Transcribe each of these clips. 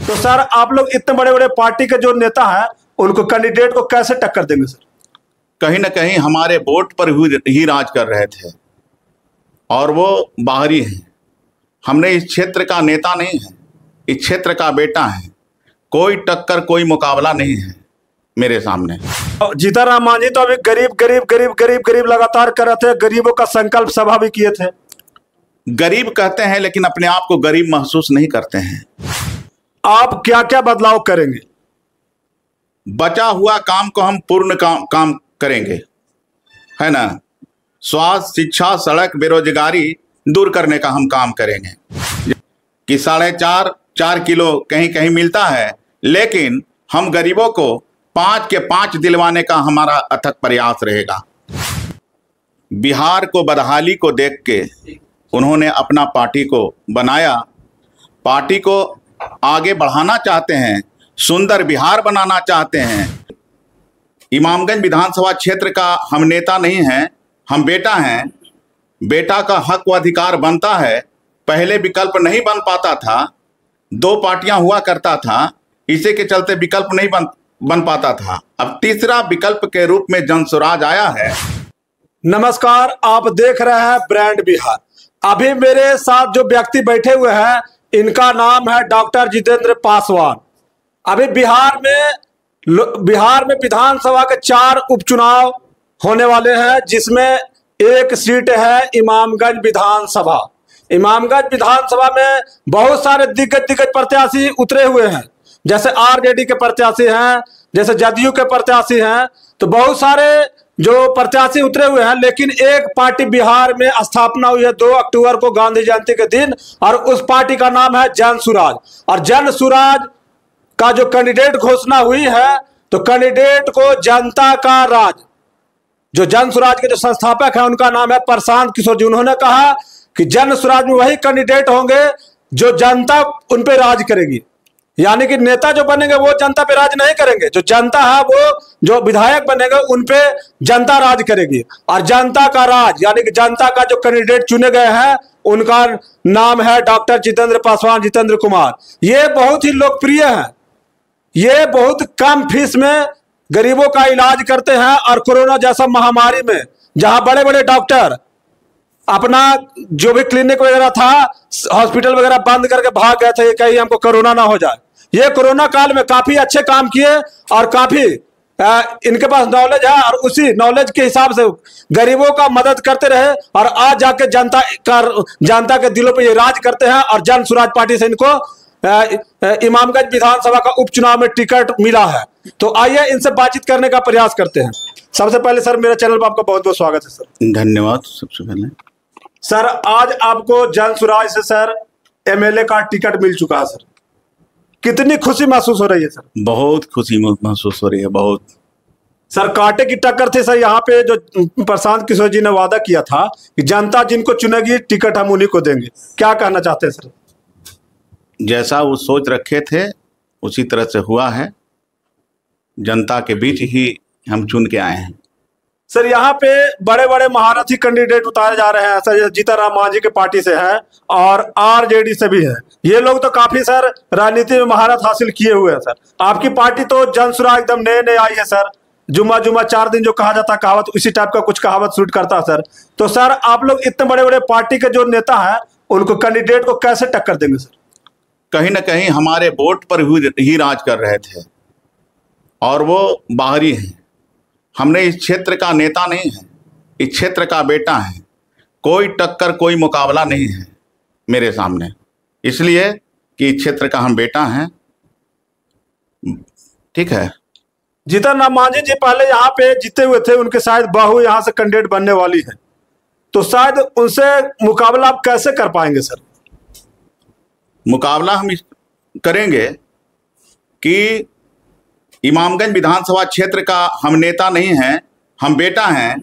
तो सर आप लोग इतने बड़े बड़े पार्टी के जो नेता हैं उनको कैंडिडेट को कैसे टक्कर देंगे सर? कहीं ना कहीं हमारे वोट पर ही राज कर रहे थे और वो बाहरी हैं। हमने इस क्षेत्र का नेता नहीं है, इस क्षेत्र का बेटा है। कोई टक्कर कोई मुकाबला नहीं है मेरे सामने। जीतन मांझी तो अभी गरीब गरीब गरीब गरीब गरीब लगातार कर रहे थे, गरीबों का संकल्प सभा भी किए थे। गरीब कहते हैं लेकिन अपने आप को गरीब महसूस नहीं करते हैं। आप क्या क्या बदलाव करेंगे? बचा हुआ काम को हम पूर्ण काम करेंगे, है ना। स्वास्थ्य, शिक्षा, सड़क, बेरोजगारी दूर करने का हम काम करेंगे कि 4.5 किलो कहीं कहीं मिलता है, लेकिन हम गरीबों को 5 के 5 दिलवाने का हमारा अथक प्रयास रहेगा। बिहार को बदहाली को देख के उन्होंने अपना पार्टी को बनाया, पार्टी को आगे बढ़ाना चाहते हैं, सुंदर बिहार बनाना चाहते हैं। इमामगंज विधानसभा क्षेत्र का हम नेता नहीं हैं, हम बेटा हैं। बेटा का हक व अधिकार बनता है। पहले विकल्प नहीं बन पाता था, 2 पार्टियां हुआ करता था, इसी के चलते विकल्प नहीं बन पाता था। अब तीसरा विकल्प के रूप में जनसुराज आया है। नमस्कार, आप देख रहे हैं ब्रांड बिहार। अभी मेरे साथ जो व्यक्ति बैठे हुए हैं इनका नाम है डॉक्टर जितेंद्र पासवान। अभी बिहार में विधानसभा के 4 उपचुनाव होने वाले हैं, जिसमें एक सीट है इमामगंज विधानसभा। इमामगंज विधानसभा में बहुत सारे दिग्गज प्रत्याशी उतरे हुए हैं, जैसे आरजेडी के प्रत्याशी हैं, जैसे जदयू के प्रत्याशी हैं। तो बहुत सारे जो प्रत्याशी उतरे हुए हैं, लेकिन एक पार्टी बिहार में स्थापना हुई है 2 अक्टूबर को, गांधी जयंती के दिन, और उस पार्टी का नाम है जन सुराज। और जन सुराज का जो कैंडिडेट घोषणा हुई है, तो कैंडिडेट को जनता का राज, जो जन सुराज के जो संस्थापक हैं उनका नाम है प्रशांत किशोर जी। उन्होंने कहा कि जन सुराज में वही कैंडिडेट होंगे जो जनता उन पे राज करेगी, यानी कि नेता जो बनेंगे वो जनता पे राज नहीं करेंगे, जो जनता है वो जो विधायक बनेंगे उन पे जनता राज करेगी। और जनता का राज यानी कि जनता का जो कैंडिडेट चुने गए हैं उनका नाम है डॉक्टर जितेंद्र पासवान, जितेंद्र कुमार। ये बहुत ही लोकप्रिय है, ये बहुत कम फीस में गरीबों का इलाज करते हैं। और कोरोना जैसा महामारी में जहां बड़े बड़े डॉक्टर अपना जो भी क्लिनिक वगैरह था, हॉस्पिटल वगैरह बंद करके भाग गए थे कहीं हमको कोरोना ना हो जाए, ये कोरोना काल में काफी अच्छे काम किए और काफी इनके पास नॉलेज है, और उसी नॉलेज के हिसाब से गरीबों का मदद करते रहे। और आज जाके जनता के दिलों पे ये राज करते हैं। और जन सुराज पार्टी से इनको इमामगंज विधानसभा का उपचुनाव में टिकट मिला है। तो आइए इनसे बातचीत करने का प्रयास करते हैं। सबसे पहले सर, मेरे चैनल पर आपका बहुत बहुत स्वागत है सर। धन्यवाद। सबसे पहले सर, आज आपको जन सुराज से सर एमएलए का टिकट मिल चुका है सर, कितनी खुशी महसूस हो रही है सर? बहुत खुशी महसूस हो रही है, बहुत। सर, कांटे की टक्कर थी सर यहाँ पे, जो प्रशांत किशोर जी ने वादा किया था कि जनता जिनको चुनेगी टिकट हम उन्हीं को देंगे। क्या कहना चाहते हैं सर? जैसा वो सोच रखे थे उसी तरह से हुआ है। जनता के बीच ही हम चुन के आए हैं। सर, यहाँ पे बड़े बड़े महारथी कैंडिडेट उतारे जा रहे हैं सर, जीतन मांझी के पार्टी से है और आरजेडी से भी है। ये लोग तो काफी सर राजनीति में महारत हासिल किए हुए हैं सर। आपकी पार्टी तो जनसुराज एकदम नए आई है सर। जुम्मा 4 दिन जो कहा जाता कहावत, उसी टाइप का कुछ कहावत सूट करता है सर। तो सर आप लोग इतने बड़े बड़े पार्टी के जो नेता हैं उनको कैंडिडेट को कैसे टक्कर देंगे सर? कहीं ना कहीं हमारे वोट पर ही राज कर रहे थे और वो बाहरी हैं। हमने इस क्षेत्र का नेता नहीं है, इस क्षेत्र का बेटा है। कोई टक्कर कोई मुकाबला नहीं है मेरे सामने, इसलिए कि इस क्षेत्र का हम बेटा हैं। ठीक है। जीतन राम मांझी जी पहले यहाँ पे जीते हुए थे, उनके शायद बहू यहाँ से कैंडिडेट बनने वाली है, तो शायद उनसे मुकाबला आप कैसे कर पाएंगे सर? मुकाबला हम करेंगे कि इमामगंज विधानसभा क्षेत्र का हम नेता नहीं हैं, हम बेटा हैं।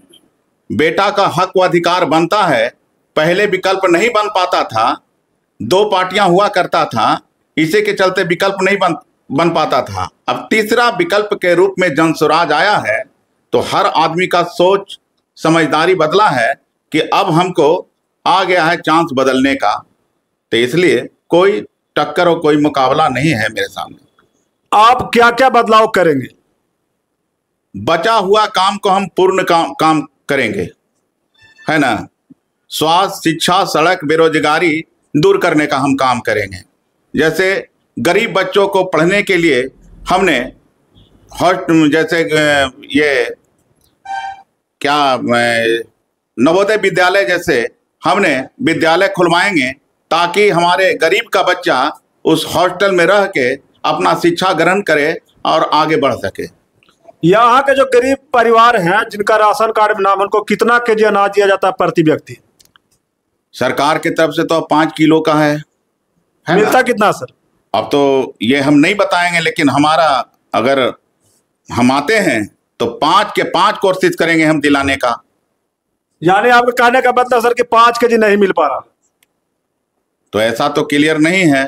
बेटा का हक व अधिकार बनता है। पहले विकल्प नहीं बन पाता था, 2 पार्टियां हुआ करता था, इसी के चलते विकल्प नहीं बन पाता था। अब तीसरा विकल्प के रूप में जनसुराज आया है, तो हर आदमी का सोच समझदारी बदला है कि अब हमको आ गया है चांस बदलने का। तो इसलिए कोई टक्कर और कोई मुकाबला नहीं है मेरे सामने। आप क्या क्या बदलाव करेंगे? बचा हुआ काम को हम पूर्ण काम करेंगे, है ना। स्वास्थ्य, शिक्षा, सड़क, बेरोजगारी दूर करने का हम काम करेंगे। जैसे गरीब बच्चों को पढ़ने के लिए हमने जैसे ये क्या नवोदय विद्यालय जैसे हमने विद्यालय खुलवाएंगे, ताकि हमारे गरीब का बच्चा उस हॉस्टल में रह के अपना शिक्षा ग्रहण करे और आगे बढ़ सके। यहाँ के जो गरीब परिवार हैं जिनका राशन कार्ड में नाम, उनको कितना केजी अनाज दिया जाता है प्रति व्यक्ति? सरकार की तरफ से तो 5 किलो का है मिलता कितना सर? अब तो ये हम नहीं बताएंगे, लेकिन हमारा अगर हम आते हैं तो 5 के 5 कोशिश करेंगे हम दिलाने का। यानी आपके कहने का मतलब सर कि 5 केजी नहीं मिल पा रहा? तो ऐसा तो क्लियर नहीं है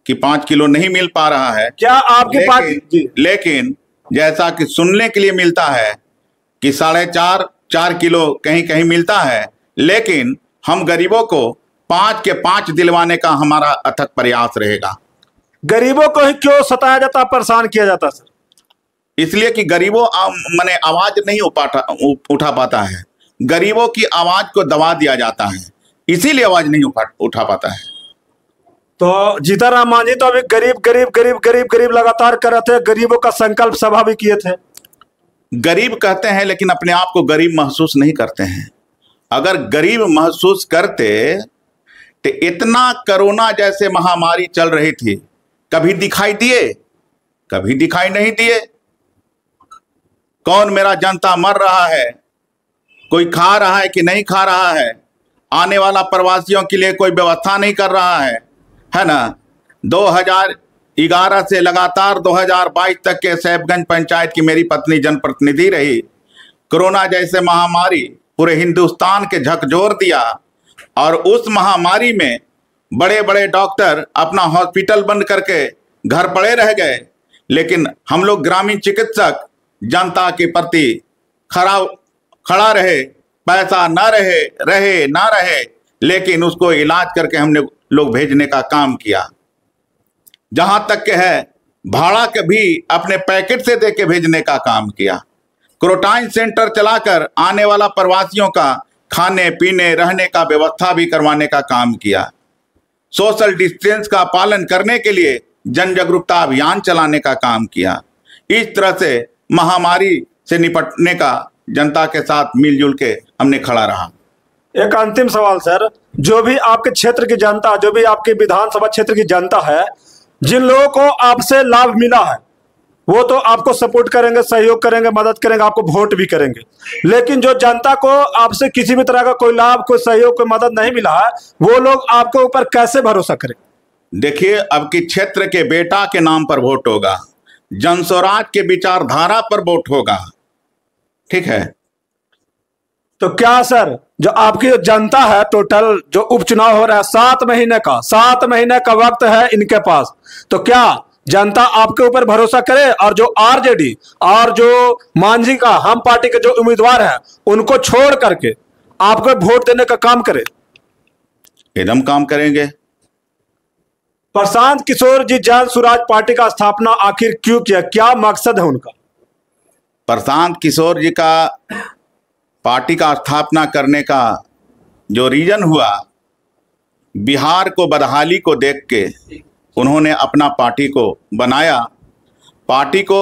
कि 5 किलो नहीं मिल पा रहा है। क्या आपके पास? लेकिन जैसा कि सुनने के लिए मिलता है कि 4.5 किलो कहीं कहीं मिलता है, लेकिन हम गरीबों को 5 के 5 दिलवाने का हमारा अथक प्रयास रहेगा। गरीबों को ही क्यों सताया जाता, परेशान किया जाता सर? इसलिए कि गरीबों माने आवाज नहीं उठा पाता है, गरीबों की आवाज को दबा दिया जाता है, इसीलिए आवाज नहीं उठा पाता है। तो जीतनराम मांझी तो अभी गरीब गरीब गरीब गरीब गरीब लगातार कर रहे थे, गरीबों का संकल्प सभा भी किए थे। गरीब कहते हैं लेकिन अपने आप को गरीब महसूस नहीं करते हैं। अगर गरीब महसूस करते तो इतना कोरोना जैसे महामारी चल रही थी, कभी दिखाई दिए? कभी दिखाई नहीं दिए। कौन मेरा जनता मर रहा है, कोई खा रहा है कि नहीं खा रहा है, आने वाला प्रवासियों के लिए कोई व्यवस्था नहीं कर रहा है ना। 2011 से लगातार 2022 तक के सैफगंज पंचायत की मेरी पत्नी जनप्रतिनिधि रही। कोरोना जैसे महामारी पूरे हिंदुस्तान के झकझोर दिया, और उस महामारी में बड़े बड़े डॉक्टर अपना हॉस्पिटल बंद करके घर पड़े रह गए, लेकिन हम लोग ग्रामीण चिकित्सक जनता के प्रति खड़ा रहे, पैसा ना रहे, लेकिन उसको इलाज करके हमने लोग भेजने का काम किया। जहां तक के है भाड़ा के भी अपने पैकेट से देके भेजने का काम किया। क्वारंटाइन सेंटर चलाकर आने वाला प्रवासियों का खाने पीने रहने का व्यवस्था भी करवाने का काम किया। सोशल डिस्टेंस का पालन करने के लिए जन जागरूकता अभियान चलाने का काम किया। इस तरह से महामारी से निपटने का जनता के साथ मिलजुल के हमने खड़ा रहा। एक अंतिम सवाल सर, जो भी आपके क्षेत्र की जनता, जो भी आपके विधानसभा क्षेत्र की जनता है, जिन लोगों को आपसे लाभ मिला है वो तो आपको सपोर्ट करेंगे, सहयोग करेंगे, मदद करेंगे, आपको वोट भी करेंगे, लेकिन जो जनता को आपसे किसी भी तरह का कोई लाभ, कोई सहयोग, कोई मदद नहीं मिला है, वो लोग आपके ऊपर कैसे भरोसा करें? देखिए, अब की क्षेत्र के बेटा के नाम पर वोट होगा, जनस्वराज के विचारधारा पर वोट होगा, ठीक है। तो क्या सर, जो आपकी जनता है, टोटल जो उपचुनाव हो रहा है 7 महीने का वक्त है इनके पास, तो क्या जनता आपके ऊपर भरोसा करे और जो आरजेडी और जो मांझी का हम पार्टी के जो उम्मीदवार हैं उनको छोड़ करके आपको वोट देने का काम करे? एकदम काम करेंगे। प्रशांत किशोर जी जन स्वराज पार्टी का स्थापना आखिर क्यों किया, क्या मकसद है उनका? प्रशांत किशोर जी का पार्टी का स्थापना करने का जो रीजन हुआ, बिहार को बदहाली को देख के उन्होंने अपना पार्टी को बनाया। पार्टी को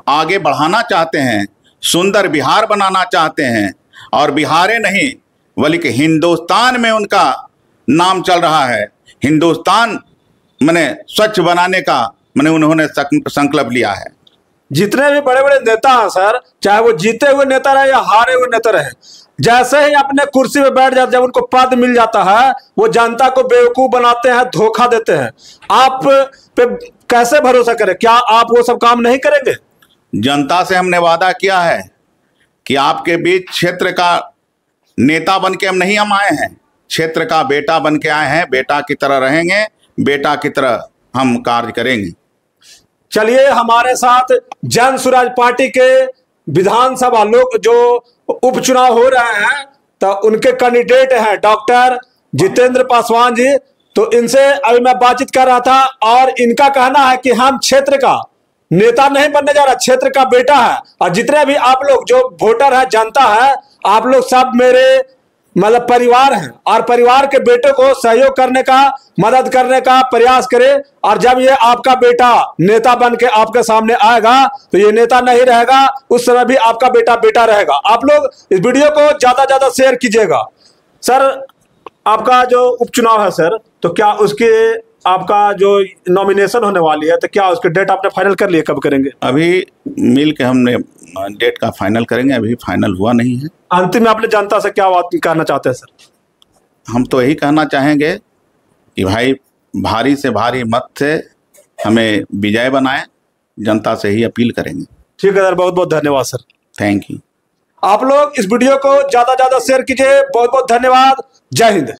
आगे बढ़ाना चाहते हैं, सुंदर बिहार बनाना चाहते हैं, और बिहार नहीं बल्कि हिंदुस्तान में उनका नाम चल रहा है। हिंदुस्तान मैंने स्वच्छ बनाने का उन्होंने संकल्प लिया है। जितने भी बड़े बड़े नेता हैं सर, चाहे वो जीते हुए नेता रहे या हारे हुए नेता रहे, जैसे ही अपने कुर्सी पे बैठ जाते, जब उनको पद मिल जाता है, वो जनता को बेवकूफ बनाते हैं, धोखा देते हैं। आप पे कैसे भरोसा करें? क्या आप वो सब काम नहीं करेंगे? जनता से हमने वादा किया है कि आपके बीच क्षेत्र का नेता बन के हम नहीं आए हैं, क्षेत्र का बेटा बन के आए हैं। बेटा की तरह रहेंगे, बेटा की तरह हम कार्य करेंगे। चलिए, हमारे साथ जन स्वराज पार्टी के विधानसभा लोग जो उपचुनाव हो रहे हैं, तो उनके कैंडिडेट हैं डॉक्टर जितेंद्र पासवान जी। तो इनसे अभी मैं बातचीत कर रहा था और इनका कहना है कि हम क्षेत्र का नेता नहीं बनने जा रहा, क्षेत्र का बेटा है। और जितने भी आप लोग जो वोटर है, जनता है, आप लोग सब मेरे मतलब परिवार हैं और परिवार के बेटे को सहयोग करने का, मदद करने का प्रयास करें। और जब ये आपका बेटा नेता बन के आपके सामने आएगा तो ये नेता नहीं रहेगा, उस समय भी आपका बेटा बेटा रहेगा। आप लोग इस वीडियो को ज्यादा शेयर कीजिएगा। सर, आपका जो उपचुनाव है सर, तो क्या उसके आपका जो नॉमिनेशन होने वाली है, तो क्या उसके डेट आपने फाइनल कर लिए, कब करेंगे? अभी मिल के हमने डेट का फाइनल करेंगे, अभी फाइनल हुआ नहीं है। अंतिम में अपने जनता से क्या बात कहना चाहते हैं सर? हम तो यही कहना चाहेंगे कि भाई भारी से भारी मत से हमें विजय बनाए, जनता से ही अपील करेंगे। ठीक है सर, बहुत बहुत धन्यवाद सर। Thank you. आप लोग इस वीडियो को ज्यादा शेयर कीजिए। बहुत बहुत धन्यवाद। जय हिंद।